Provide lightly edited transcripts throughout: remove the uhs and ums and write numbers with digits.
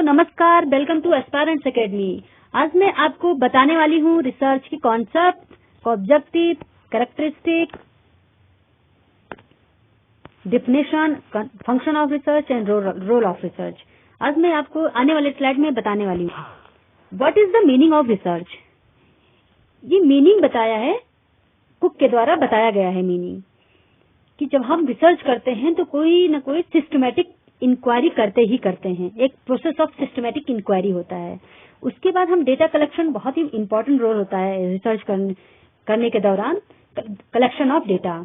नमस्कार, welcome to aspirants academy. आज मैं आपको बताने वाली हूँ रिसर्च की concept, objective, characteristic, definition, function of research and role of research. आज मैं आपको आने वाले स्लाइड में बताने वाली हूँ। What is the meaning of research? ये मीनिंग बताया है, कुक के द्वारा बताया गया है मीनिंग, कि जब हम रिसर्च करते हैं तो कोई न कोई सिस्टमैटिक इंक्वायरी करते ही करते हैं। एक प्रोसेस ऑफ सिस्टमैटिक इंक्वायरी होता है। उसके बाद हम डेटा कलेक्शन, बहुत ही इंपॉर्टेंट रोल होता है रिसर्च करने के दौरान। Collection of data,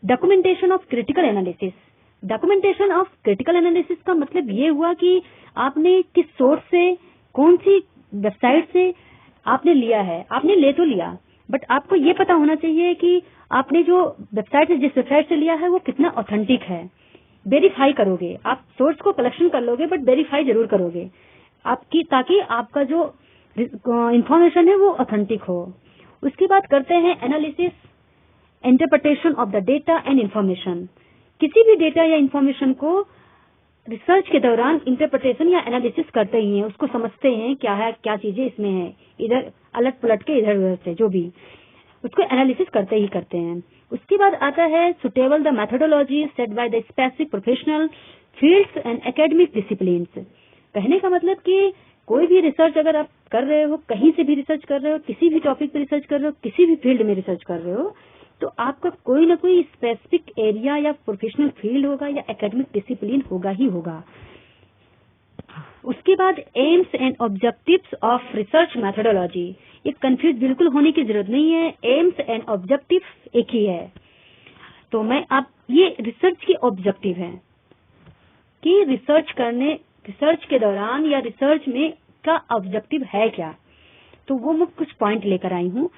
documentation of critical analysis. Documentation of critical analysis का मतलब ये हुआ कि आपने किस सोर्स से, कौन सी वेबसाइट से आपने लिया है। आपने ले तो लिया, बट आपको ये पता होना चाहिए कि आपने जो वेबसाइट से, जिस वेबसाइट से लिया है, वो कितना ऑथेंटिक है। वेरीफाई करोगे, आप सोर्स को कलेक्शन कर लोगे, बट वेरीफाई जरूर करोगे आपकी, ताकि आपका जो इंफॉर्मेशन है वो ऑथेंटिक हो। उसके बाद करते हैं analysis, interpretation of the data and information. किसी भी डेटा या इंफॉर्मेशन को रिसर्च के दौरान इंटरप्रिटेशन या एनालिसिस करते ही हैं, उसको समझते हैं क्या है, क्या चीजें इसमें है, इधर अलट पलट के इधर उधर से जो भी, उसको एनालिसिस करते ही करते हैं। उसके बाद आता है suitable the methodology set by the specific professional fields and academic disciplines. कहने का मतलब कि कोई भी रिसर्च अगर आप कर रहे हो, कहीं से भी रिसर्च कर रहे हो, किसी भी टॉपिक पे रिसर्च कर रहे हो, किसी भी फील्ड में रिसर्च कर रहे हो, तो आपका कोई ना कोई स्पेसिफिक एरिया या प्रोफेशनल फील्ड होगा या एकेडमिक डिसिप्लिन होगा ही होगा। उसके बाद AIIMS and objectives of research methodology. ये कंफ्यूज बिल्कुल होने की जरूरत नहीं है, एम्स एंड ऑब्जेक्टिव एक ही है। तो मैं आप, ये रिसर्च की ऑब्जेक्टिव है कि रिसर्च के दौरान या रिसर्च में का ऑब्जेक्टिव है क्या। तो वो मैं कुछ पॉइंट लेकर आई हूँ।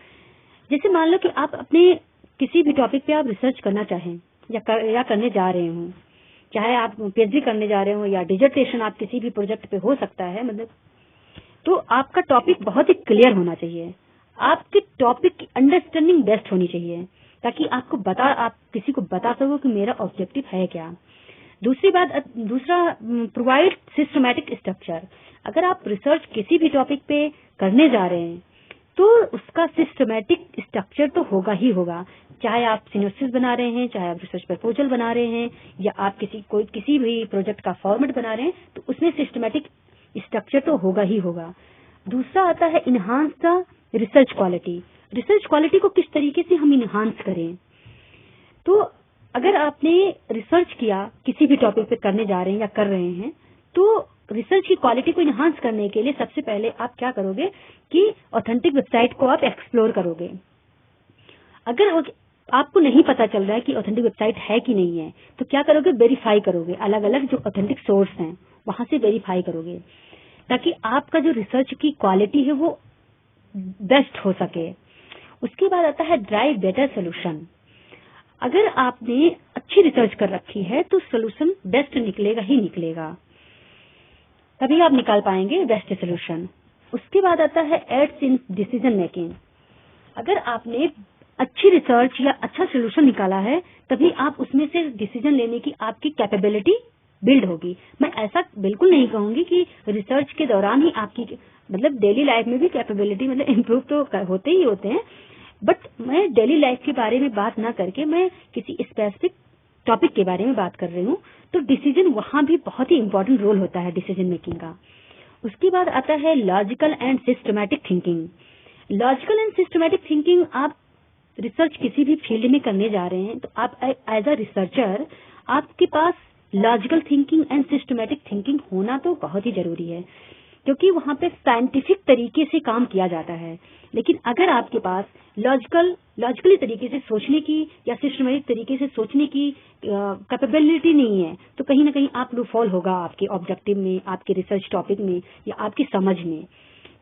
जैसे मान लो कि आप अपने किसी भी टॉपिक पे आप रिसर्च करना चाहें या करने जा रहे हो, चाहे आप पीएचडी करने जा रहे हो या डिसर्टेशन आप किसी भी प्रोजेक्ट पे हो सकता है, मतलब, तो आपका टॉपिक बहुत ही क्लियर होना चाहिए। आपके टॉपिक की अंडरस्टैंडिंग बेस्ट होनी चाहिए, ताकि आप किसी को बता सको कि मेरा ऑब्जेक्टिव है क्या। दूसरा प्रोवाइड सिस्टमैटिक स्ट्रक्चर। अगर आप रिसर्च किसी भी टॉपिक पे करने जा रहे हैं तो उसका सिस्टमैटिक स्ट्रक्चर तो होगा ही होगा। चाहे आप सिनोप्सिस बना रहे हैं, चाहे आप रिसर्च प्रपोजल बना रहे हैं, या आप किसी भी प्रोजेक्ट का फॉर्मेट बना रहे हैं, तो उसमें सिस्टमैटिक स्ट्रक्चर तो होगा ही होगा। दूसरा आता है enhance the research quality. Research quality को किस तरीके से हम इनहांस करें। तो अगर आपने रिसर्च किया, किसी भी टॉपिक पे करने जा रहे हैं या कर रहे हैं, तो रिसर्च की क्वालिटी को इनहांस करने के लिए सबसे पहले आप क्या करोगे कि ऑथेंटिक वेबसाइट को आप एक्सप्लोर करोगे। अगर आपको नहीं पता चल रहा है कि ऑथेंटिक वेबसाइट है कि नहीं है, तो क्या करोगे, वेरीफाई करोगे। अलग अलग जो ऑथेंटिक सोर्स हैं वहां से वेरीफाई करोगे, ताकि आपका जो रिसर्च की क्वालिटी है वो बेस्ट हो सके। उसके बाद आता है ड्राइव बेटर सोल्यूशन। अगर आपने अच्छी रिसर्च कर रखी है तो सोल्यूशन बेस्ट निकलेगा ही निकलेगा, तभी आप निकाल पाएंगे बेस्ट सोल्यूशन। उसके बाद आता है एड्स इन डिसीजन मेकिंग। अगर आपने अच्छी रिसर्च या अच्छा सोल्यूशन निकाला है, तभी आप उसमें से डिसीजन लेने की आपकी कैपेबिलिटी बिल्ड होगी। मैं ऐसा बिल्कुल नहीं कहूंगी कि रिसर्च के दौरान ही आपकी, मतलब डेली लाइफ में भी कैपेबिलिटी, मतलब इम्प्रूव तो होते ही होते हैं, बट मैं डेली लाइफ के बारे में बात ना करके मैं किसी स्पेसिफिक टॉपिक के बारे में बात कर रही हूँ। तो डिसीजन वहां भी बहुत ही इंपॉर्टेंट रोल होता है डिसीजन मेकिंग का। उसके बाद आता है logical and systematic thinking. Logical and systematic thinking, आप रिसर्च किसी भी फील्ड में करने जा रहे हैं तो आप एज अ रिसर्चर आपके पास logical thinking and systematic thinking होना तो बहुत ही जरूरी है, क्योंकि वहां पे साइंटिफिक तरीके से काम किया जाता है। लेकिन अगर आपके पास लॉजिकली तरीके से सोचने की या सिस्टमैटिक तरीके से सोचने की कैपेबिलिटी नहीं है, तो कहीं ना कहीं आप लूफॉल होगा आपके ऑब्जेक्टिव में, आपके रिसर्च टॉपिक में या आपकी समझ में।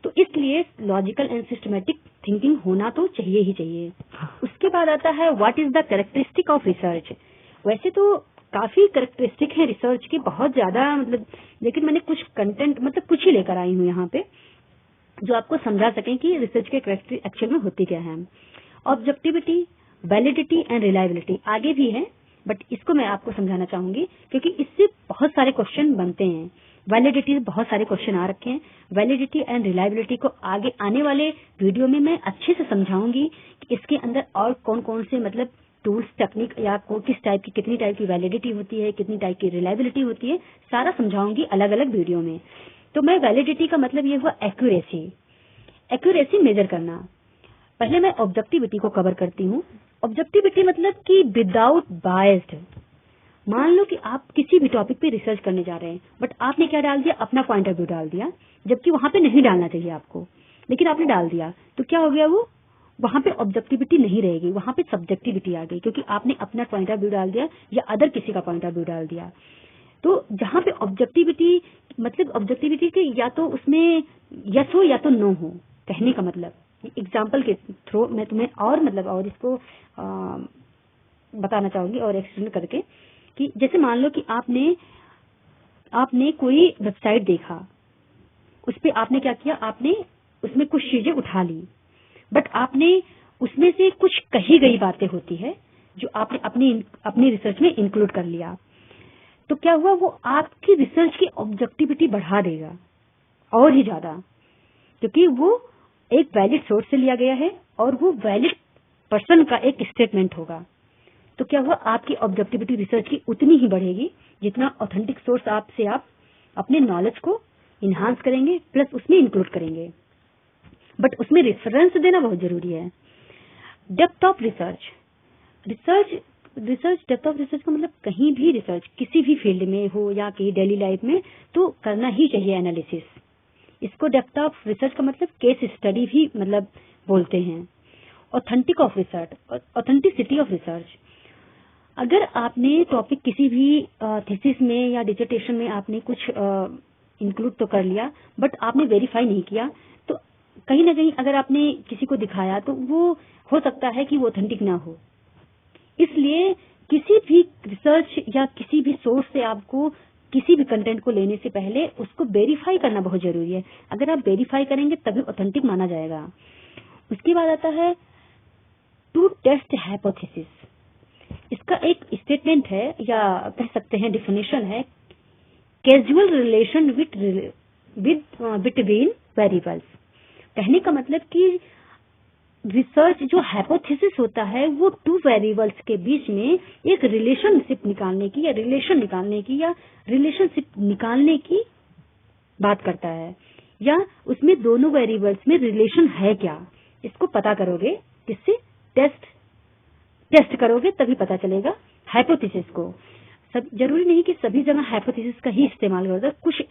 तो इसलिए लॉजिकल एंड सिस्टमैटिक थिंकिंग होना तो चाहिए ही चाहिए। उसके बाद आता है what is the characteristic of research. वैसे तो काफी कैरेक्टरिस्टिक है रिसर्च की, बहुत ज्यादा, मतलब, लेकिन मैंने कुछ कंटेंट, मतलब कुछ ही लेकर आई हूँ यहाँ पे, जो आपको समझा सकें कि रिसर्च के कैरेक्टरिस्टिक एक्चुअल में होती क्या है। ऑब्जेक्टिविटी, वैलिडिटी एंड रिलायबिलिटी आगे भी है, बट इसको मैं आपको समझाना चाहूंगी क्योंकि इससे बहुत सारे क्वेश्चन बनते हैं। वैलिडिटी बहुत सारे क्वेश्चन आ रखे हैं। वैलिडिटी एंड रिलायबिलिटी को आगे आने वाले वीडियो में मैं अच्छे से समझाऊंगी कि इसके अंदर और कौन कौन से मतलब टूल्स टेक्निक या किस टाइप की कितनी टाइप की वैलिडिटी होती है, कितनी टाइप की रिलायबिलिटी होती है, सारा समझाऊंगी अलग अलग वीडियो में। तो मैं वैलिडिटी का मतलब ये हुआ एक्यूरेसी मेजर करना। पहले मैं ऑब्जेक्टिविटी को कवर करती हूँ। ऑब्जेक्टिविटी मतलब कि विदाउट बायस्ड। मान लो कि आप किसी भी टॉपिक पे रिसर्च करने जा रहे हैं, बट आपने क्या डाल दिया, अपना पॉइंट ऑफ व्यू डाल दिया, जबकि वहां पे नहीं डालना चाहिए आपको, लेकिन आपने डाल दिया, तो क्या हो गया, वो वहां पे ऑब्जेक्टिविटी नहीं रहेगी, वहां पे सब्जेक्टिविटी आ गई, क्योंकि आपने अपना पॉइंट ऑफ व्यू डाल दिया या अदर किसी का पॉइंट ऑफ व्यू डाल दिया। तो जहां पे ऑब्जेक्टिविटी मतलब ऑब्जेक्टिविटी के या तो उसमें यस हो या तो नो हो, कहने का मतलब एग्जाम्पल के थ्रू मैं तुम्हें और मतलब और इसको बताना चाहूंगी और एक्सप्लेन करके कि जैसे मान लो कि आपने कोई वेबसाइट देखा, उस पे आपने क्या किया, आपने उसमें कुछ चीजें उठा ली, बट आपने उसमें से कुछ कही गई बातें होती है जो आपने अपनी रिसर्च में इंक्लूड कर लिया। तो क्या हुआ, वो आपकी रिसर्च की ऑब्जेक्टिविटी बढ़ा देगा और ही ज्यादा, क्योंकि वो एक वैलिड सोर्स से लिया गया है और वो वैलिड पर्सन का एक स्टेटमेंट होगा। तो क्या हुआ, आपकी ऑब्जेक्टिविटी रिसर्च की उतनी ही बढ़ेगी जितना ऑथेंटिक सोर्स आपसे आप अपने नॉलेज को इन्हांस करेंगे प्लस उसमें इंक्लूड करेंगे। बट उसमें रेफरेंस देना बहुत जरूरी है। Depth of research depth of research का मतलब कहीं भी रिसर्च किसी भी फील्ड में हो या कहीं डेली लाइफ में तो करना ही चाहिए एनालिसिस। इसको डेप्थ ऑफ रिसर्च का मतलब केस स्टडी भी मतलब बोलते हैं। ऑथेंटिसिटी ऑफ रिसर्च, अगर आपने टॉपिक किसी भी थीसिस में या डिसर्टेशन में आपने कुछ इंक्लूड तो कर लिया, बट आपने वेरीफाई नहीं किया, तो कहीं ना कहीं अगर आपने किसी को दिखाया तो वो हो सकता है कि वो ऑथेंटिक ना हो। इसलिए किसी भी रिसर्च या किसी भी सोर्स से आपको किसी भी कंटेंट को लेने से पहले उसको वेरीफाई करना बहुत जरूरी है। अगर आप वेरीफाई करेंगे तभी ऑथेंटिक माना जाएगा। उसके बाद आता है टू टेस्ट हाइपोथेसिस। इसका एक स्टेटमेंट है या कह सकते हैं डेफिनेशन है, कैजुअल रिलेशन बिटवीन वेरिएबल्स। कहने का मतलब कि रिसर्च जो हाइपोथेसिस होता है वो टू वेरिएबल्स के बीच में एक रिलेशनशिप निकालने की या रिलेशनशिप निकालने की बात करता है, या उसमें दोनों वेरिएबल्स में रिलेशन है क्या, इसको पता करोगे, किससे, टेस्ट करोगे तभी पता चलेगा हाइपोथेसिस को। सब जरूरी नहीं कि सभी जगह हाइपोथेसिस का ही इस्तेमाल होता है, कुछ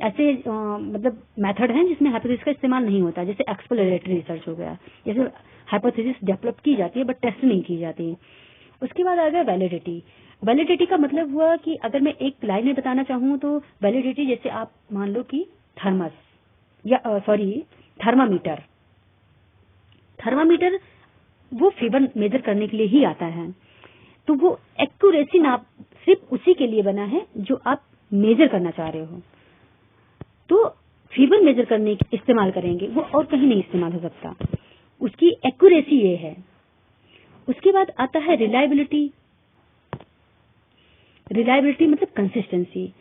ऐसे मतलब मेथड हैं जिसमें हाइपोथेसिस का इस्तेमाल नहीं होता, जैसे एक्सप्लोरेटरी रिसर्च हो गया, जैसे हाइपोथेसिस डेवलप की जाती है बट टेस्ट नहीं की जाती। उसके बाद आ गया वैलिडिटी का मतलब हुआ कि अगर मैं एक लाइन में बताना चाहूँ तो वैलिडिटी, जैसे आप मान लो कि थर्मामीटर वो फीवर मेजर करने के लिए ही आता है, तो वो एक्यूरेसी नाप सिर्फ उसी के लिए बना है जो आप मेजर करना चाह रहे हो, तो फीवर मेजर करने के इस्तेमाल करेंगे, वो और कहीं नहीं इस्तेमाल हो सकता, उसकी एक्यूरेसी ये है। उसके बाद आता है रिलायबिलिटी मतलब कंसिस्टेंसी।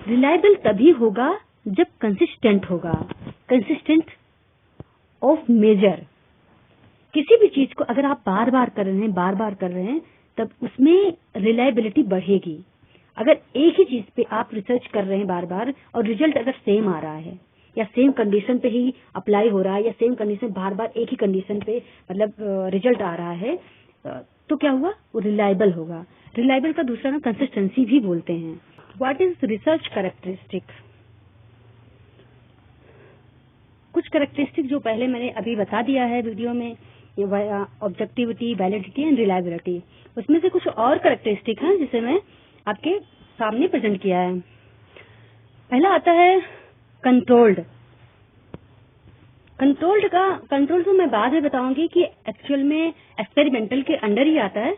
रिलायबल तभी होगा जब कंसिस्टेंट होगा, कंसिस्टेंट ऑफ मेजर। किसी भी चीज को अगर आप बार बार कर रहे हैं तब उसमें रिलायबिलिटी बढ़ेगी। अगर एक ही चीज पे आप रिसर्च कर रहे हैं बार बार और रिजल्ट अगर सेम आ रहा है या सेम कंडीशन पे ही अप्लाई हो रहा है या सेम कंडीशन बार बार एक ही कंडीशन पे मतलब रिजल्ट आ रहा है, तो क्या हुआ, वो रिलायबल होगा। रिलायबल का दूसरा नाम कंसिस्टेंसी भी बोलते हैं। What is research characteristic? कुछ कैरेक्टरिस्टिक जो पहले मैंने अभी बता दिया है वीडियो में, ऑब्जेक्टिविटी, वैलिडिटी एंड रिलायबिलिटी। उसमें से कुछ और कैरेक्टरिस्टिक हैं जिसे मैं आपके सामने प्रेजेंट किया है। पहला आता है कंट्रोल्ड तो मैं बाद में बताऊंगी कि एक्चुअल में एक्सपेरिमेंटल के अंडर ही आता है,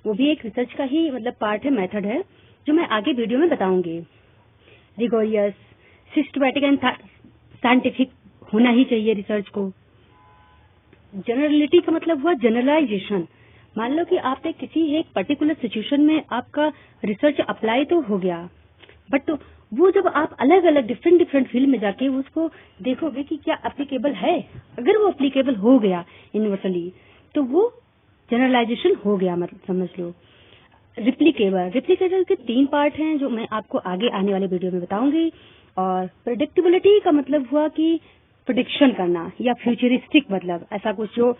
वो भी एक रिसर्च का ही मतलब पार्ट है, मेथड है, जो मैं आगे वीडियो में बताऊंगी। रिगोरियस, सिस्टमैटिक एंड साइंटिफिक होना ही चाहिए रिसर्च को। जनरलिटी का मतलब हुआ जनरलाइजेशन। मान लो कि आपने किसी एक पर्टिकुलर सिचुएशन में आपका रिसर्च अप्लाई तो हो गया, बट वो जब आप अलग अलग डिफरेंट फील्ड में जाके उसको देखोगे कि क्या एप्लीकेबल है, अगर वो एप्लीकेबल हो गया यूनिवर्सली तो वो जनरलाइजेशन हो गया, मतलब समझ लो। रिप्लिकेबल के 3 पार्ट हैं जो मैं आपको आगे आने वाले वीडियो में बताऊंगी। और प्रेडिक्टेबिलिटी का मतलब हुआ कि प्रेडिक्शन करना या फ्यूचरिस्टिक, मतलब ऐसा कुछ जो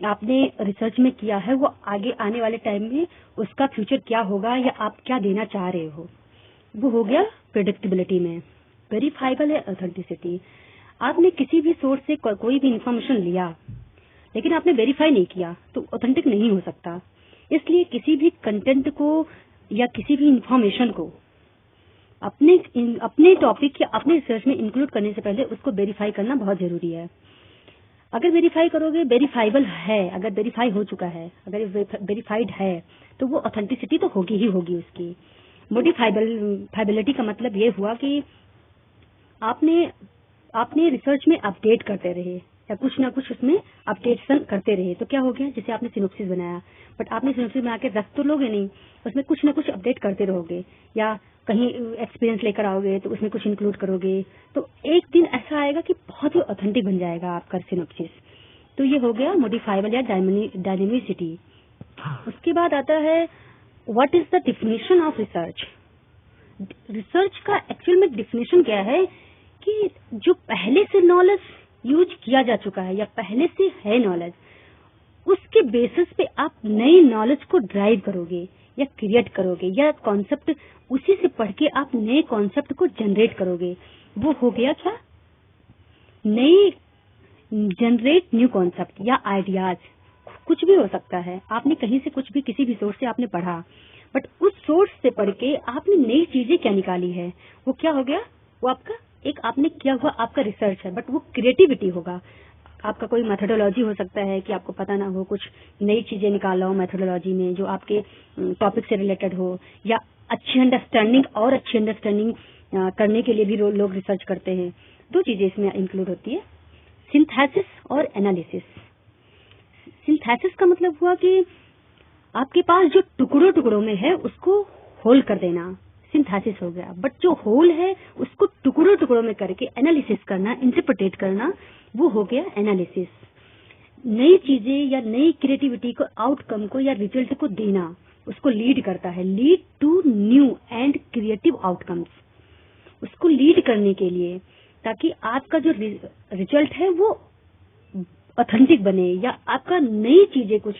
आपने रिसर्च में किया है वो आगे आने वाले टाइम में उसका फ्यूचर क्या होगा या आप क्या देना चाह रहे हो, वो हो गया प्रेडिक्टेबिलिटी में। वेरीफाइबल है ऑथेंटिसिटी, आपने किसी भी सोर्स से कोई भी इंफॉर्मेशन लिया लेकिन आपने वेरीफाई नहीं किया तो ऑथेंटिक नहीं हो सकता। इसलिए किसी भी कंटेंट को या किसी भी इंफॉर्मेशन को अपने टॉपिक या अपने रिसर्च में इंक्लूड करने से पहले उसको वेरीफाई करना बहुत जरूरी है। अगर वेरीफाई करोगे, वेरीफाइबल है, अगर वेरीफाई हो चुका है, अगर वेरीफाइड है तो वो ऑथेंटिसिटी तो होगी ही होगी उसकी। मॉडिफाइबिलिटी का मतलब ये हुआ कि आपने रिसर्च में अपडेट करते रहे या कुछ ना कुछ उसमें अपडेशन करते रहे तो क्या हो गया, जैसे आपने सिनॉप्सिस बनाया, बट आपने सिनॉप्सिस बना के रख तो लोगे नहीं, उसमें कुछ ना कुछ अपडेट करते रहोगे या कहीं एक्सपीरियंस लेकर आओगे तो उसमें कुछ इंक्लूड करोगे, तो एक दिन ऐसा आएगा कि बहुत ही ऑथेंटिक बन जाएगा आपका सिनॉप्सिस। तो ये हो गया मॉडिफाइबल या डायनेमिसिटी। उसके बाद आता है what is the definition of research. Research का एक्चुअल में डेफिनेशन क्या है कि जो पहले से नॉलेज यूज किया जा चुका है या पहले से है नॉलेज, उसके बेसिस पे आप नई नॉलेज को ड्राइव करोगे या क्रिएट करोगे या कॉन्सेप्ट उसी से पढ़ के आप नए कॉन्सेप्ट को जनरेट करोगे। वो हो गया क्या, नई जनरेट न्यू कॉन्सेप्ट या आइडियाज। कुछ भी हो सकता है, आपने कहीं से कुछ भी किसी भी सोर्स से आपने पढ़ा, बट उस सोर्स से पढ़ के आपने नई चीजें क्या निकाली है, वो क्या हो गया, वो आपका एक आपने किया हुआ आपका रिसर्च है, बट वो क्रिएटिविटी होगा। आपका कोई मेथोडोलॉजी हो सकता है कि आपको पता ना हो, कुछ नई चीजें निकाला हो मेथोडोलॉजी में जो आपके टॉपिक से रिलेटेड हो, या अच्छी अंडरस्टैंडिंग करने के लिए भी लोग रिसर्च करते हैं। 2 चीजें इसमें इंक्लूड होती है, सिंथेसिस और एनालिसिस। सिंथेसिस का मतलब हुआ कि आपके पास जो टुकड़ों में है उसको होल कर देना, सिंथेसिस हो गया। बट जो होल है उसको टुकड़ों में करके एनालिसिस करना, इंटरप्रिटेट करना, वो हो गया एनालिसिस। नई चीजें या नई क्रिएटिविटी को, आउटकम को या रिजल्ट को देना, उसको लीड करता है, lead to new and creative outcomes. उसको लीड करने के लिए ताकि आपका जो रिजल्ट है वो ऑथेंटिक बने या आपका नई चीजें कुछ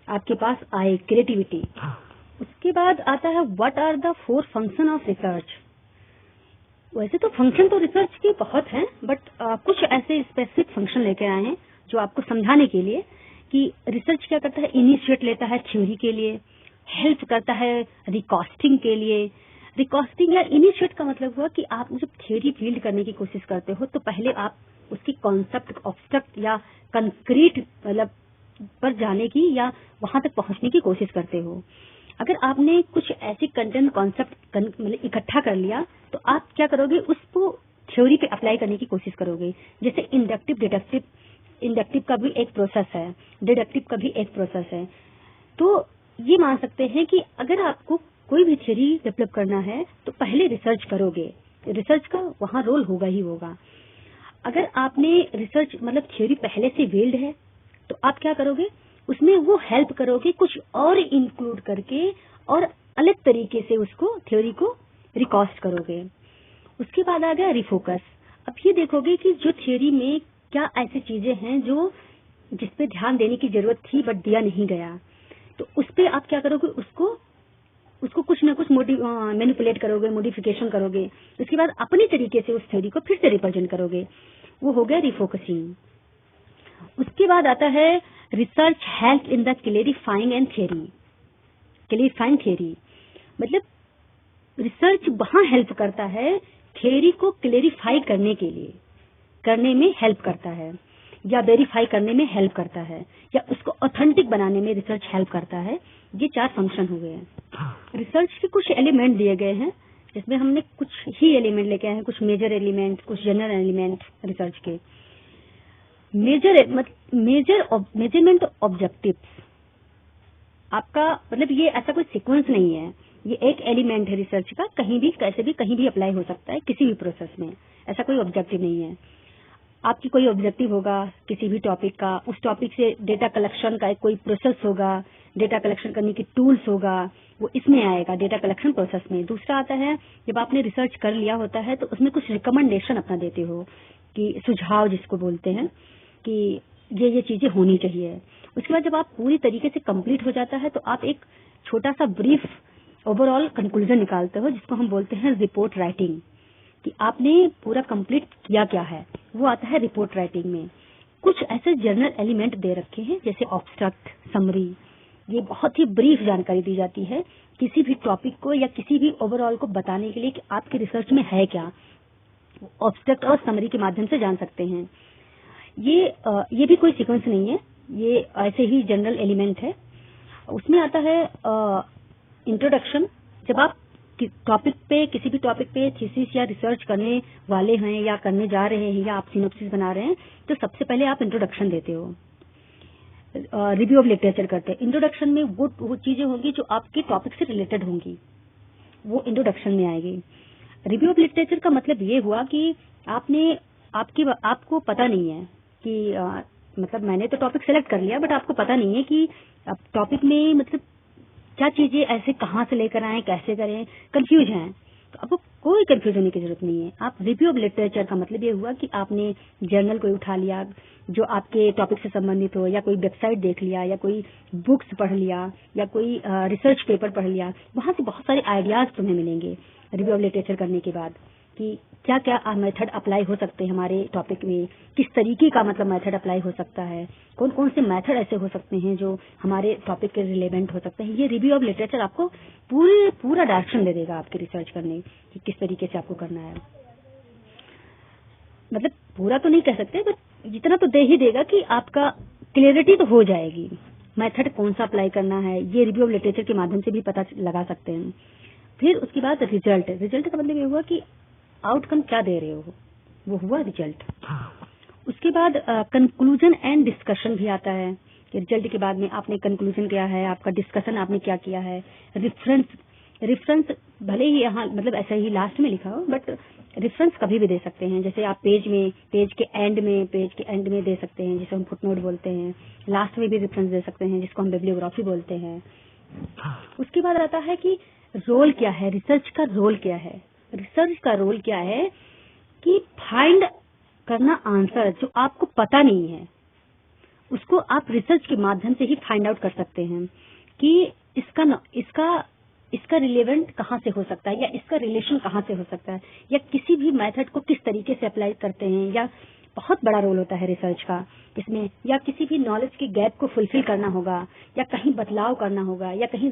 आपके पास आए, क्रिएटिविटी। उसके बाद आता है what are the 4 function of research. वैसे तो फंक्शन तो रिसर्च के बहुत हैं, बट कुछ ऐसे स्पेसिफिक फंक्शन लेके आए हैं जो आपको समझाने के लिए कि रिसर्च क्या करता है। इनिशिएट लेता है थ्योरी के लिए, हेल्प करता है रिकॉस्टिंग के लिए। रिकॉस्टिंग या इनिशिएट का मतलब हुआ कि आप जब थ्योरी बिल्ड करने की कोशिश करते हो तो पहले आप उसकी कॉन्सेप्ट, ऑब्स्ट्रक्ट या कंक्रीट मतलब पर जाने की या वहां तक पहुंचने की कोशिश करते हो। अगर आपने कुछ ऐसी कंटेंट कॉन्सेप्ट मतलब इकट्ठा कर लिया तो आप क्या करोगे, उसको थ्योरी पे अप्लाई करने की कोशिश करोगे। जैसे इंडक्टिव डिडक्टिव, इंडक्टिव का भी एक प्रोसेस है, डिडक्टिव का भी एक प्रोसेस है। तो ये मान सकते हैं कि अगर आपको कोई भी थ्योरी डेवलप करना है तो पहले रिसर्च करोगे, रिसर्च का वहां रोल होगा ही होगा। अगर आपने रिसर्च मतलब थ्योरी पहले से बिल्ड है तो आप क्या करोगे, उसमें वो हेल्प करोगे कुछ और इंक्लूड करके और अलग तरीके से उसको थ्योरी को रिकॉस्ट करोगे। उसके बाद आ गया रिफोकस। अब ये देखोगे कि जो थ्योरी में क्या ऐसी चीजें हैं जो जिसपे ध्यान देने की जरूरत थी बट दिया नहीं गया, तो उस पे आप क्या करोगे, उसको कुछ ना कुछ मैनिपुलेट करोगे, मॉडिफिकेशन करोगे। उसके बाद अपने तरीके से उस थ्योरी को फिर से रिप्रेजेंट करोगे, वो हो गया रिफोकसिंग। उसके बाद आता है research help in the clarifying and theory. Clarifying theory मतलब रिसर्च वहां हेल्प करता है थ्योरी को क्लेरिफाई करने के लिए, करने में हेल्प करता है या वेरीफाई करने में हेल्प करता है या उसको ऑथेंटिक बनाने में रिसर्च हेल्प करता है। ये 4 फंक्शन हो गए हैं। रिसर्च के कुछ एलिमेंट दिए गए हैं जिसमें हमने कुछ ही एलिमेंट लेके आए हैं, कुछ मेजर एलिमेंट, कुछ जनरल एलिमेंट रिसर्च के। मेजरमेंट ऑब्जेक्टिव्स आपका मतलब ये ऐसा कोई सीक्वेंस नहीं है, ये एक एलिमेंट है रिसर्च का, कहीं भी कैसे भी कहीं भी अप्लाई हो सकता है किसी भी प्रोसेस में, ऐसा कोई ऑब्जेक्टिव नहीं है। आपकी कोई ऑब्जेक्टिव होगा किसी भी टॉपिक का, उस टॉपिक से डेटा कलेक्शन का एक कोई प्रोसेस होगा, डेटा कलेक्शन करने की टूल्स होगा, वो इसमें आएगा डेटा कलेक्शन प्रोसेस में। दूसरा आता है जब आपने रिसर्च कर लिया होता है तो उसमें कुछ रिकमेंडेशन अपना देते हो, कि सुझाव जिसको बोलते हैं कि ये चीजें होनी चाहिए। उसके बाद जब आप पूरी तरीके से कंप्लीट हो जाता है तो आप एक छोटा सा ब्रीफ ओवरऑल कंक्लूजन निकालते हो, जिसको हम बोलते हैं रिपोर्ट राइटिंग, कि आपने पूरा कंप्लीट किया क्या है, वो आता है रिपोर्ट राइटिंग में। कुछ ऐसे जर्नल एलिमेंट दे रखे हैं जैसे ऑब्स्ट्रक्ट, समरी, ये बहुत ही ब्रीफ जानकारी दी जाती है किसी भी टॉपिक को या किसी भी ओवरऑल को बताने के लिए कि आपके रिसर्च में है क्या, ऑब्स्ट्रक्ट और समरी के माध्यम से जान सकते हैं। ये भी कोई सीक्वेंस नहीं है, ये ऐसे ही जनरल एलिमेंट है। उसमें आता है इंट्रोडक्शन, जब आप टॉपिक पे किसी भी टॉपिक पे थीसिस या रिसर्च करने वाले हैं या करने जा रहे हैं या आप सिनॉप्सिस बना रहे हैं तो सबसे पहले आप इंट्रोडक्शन देते हो, रिव्यू ऑफ लिटरेचर करते हैं। इंट्रोडक्शन में वो चीजें होंगी जो आपके टॉपिक से रिलेटेड होंगी, वो इंट्रोडक्शन में आएगी। रिव्यू ऑफ लिटरेचर का मतलब ये हुआ कि आपको पता नहीं है कि मतलब मैंने तो टॉपिक सेलेक्ट कर लिया बट आपको पता नहीं है कि अब टॉपिक में मतलब क्या चीजें ऐसे कहाँ से लेकर आए, कैसे करें, कंफ्यूज हैं। तो आपको कोई कंफ्यूज होने की जरूरत नहीं है। आप रिव्यू ऑफ लिटरेचर का मतलब ये हुआ कि आपने जर्नल कोई उठा लिया जो आपके टॉपिक से संबंधित हो, या कोई वेबसाइट देख लिया, या कोई बुक्स पढ़ लिया, या कोई रिसर्च पेपर पढ़ लिया। वहां से बहुत सारे आइडियाज तुम्हें मिलेंगे रिव्यू ऑफ लिटरेचर करने के बाद कि क्या क्या मेथड अप्लाई हो सकते हैं हमारे टॉपिक में, किस तरीके का मतलब मेथड अप्लाई हो सकता है, कौन कौन से मेथड ऐसे हो सकते हैं जो हमारे टॉपिक के रिलेवेंट हो सकते हैं। ये रिव्यू ऑफ लिटरेचर आपको पूरा डायरेक्शन दे देगा आपके रिसर्च करने कि किस तरीके से आपको करना है। मतलब पूरा तो नहीं कह सकते बट जितना तो दे ही देगा कि आपका क्लियरिटी तो हो जाएगी, मेथड कौन सा अप्लाई करना है ये रिव्यू ऑफ लिटरेचर के माध्यम से भी पता लगा सकते हैं। फिर उसके बाद रिजल्ट का मतलब ये हुआ कि आउटकम क्या दे रहे हो, वो हुआ रिजल्ट। उसके बाद कंक्लूजन एंड डिस्कशन भी आता है कि रिजल्ट के बाद में आपने कंक्लूजन क्या है, आपका डिस्कशन आपने क्या किया है। रेफरेंस भले ही यहाँ मतलब ऐसा ही लास्ट में लिखा हो बट रेफरेंस कभी भी दे सकते हैं, जैसे आप पेज के एंड में दे सकते हैं जिसे हम फुटनोट बोलते हैं। लास्ट में भी रेफरेंस दे सकते हैं जिसको हम बिब्लियोग्राफी बोलते हैं। उसके बाद आता है कि रोल क्या है, रिसर्च का रोल क्या है। रिसर्च का रोल क्या है कि फाइंड करना आंसर जो आपको पता नहीं है उसको आप रिसर्च के माध्यम से ही फाइंड आउट कर सकते हैं कि इसका रिलेवेंट कहाँ से हो सकता है, या इसका रिलेशन कहाँ से हो सकता है, या किसी भी मेथड को किस तरीके से अप्लाई करते हैं। या बहुत बड़ा रोल होता है रिसर्च का इसमें, या किसी भी नॉलेज के गैप को फुलफिल करना होगा, या कहीं बदलाव करना होगा, या कहीं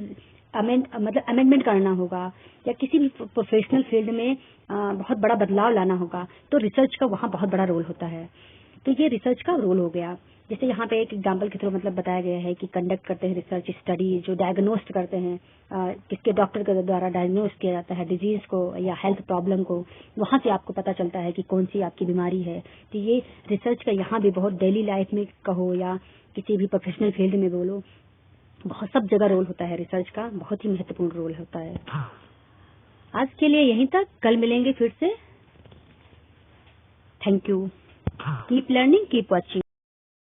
अमेंडमेंट करना होगा, या किसी भी प्रोफेशनल फील्ड में बहुत बड़ा बदलाव लाना होगा, तो रिसर्च का वहाँ बहुत बड़ा रोल होता है। तो ये रिसर्च का रोल हो गया। जैसे यहाँ पे एक एग्जाम्पल के थ्रू मतलब बताया गया है कि कंडक्ट करते हैं रिसर्च स्टडी जो डायग्नोस्ट करते हैं, किसके डॉक्टर के द्वारा डायग्नोस किया जाता है डिजीज को या हेल्थ प्रॉब्लम को, वहां से आपको पता चलता है कि कौन सी आपकी बीमारी है। तो ये रिसर्च का यहाँ भी बहुत डेली लाइफ में कहो या किसी भी प्रोफेशनल फील्ड में बोलो, बहुत सब जगह रोल होता है रिसर्च का, बहुत ही महत्वपूर्ण रोल होता है। आज के लिए यहीं तक, कल मिलेंगे फिर से। Thank you. Keep learning, keep watching.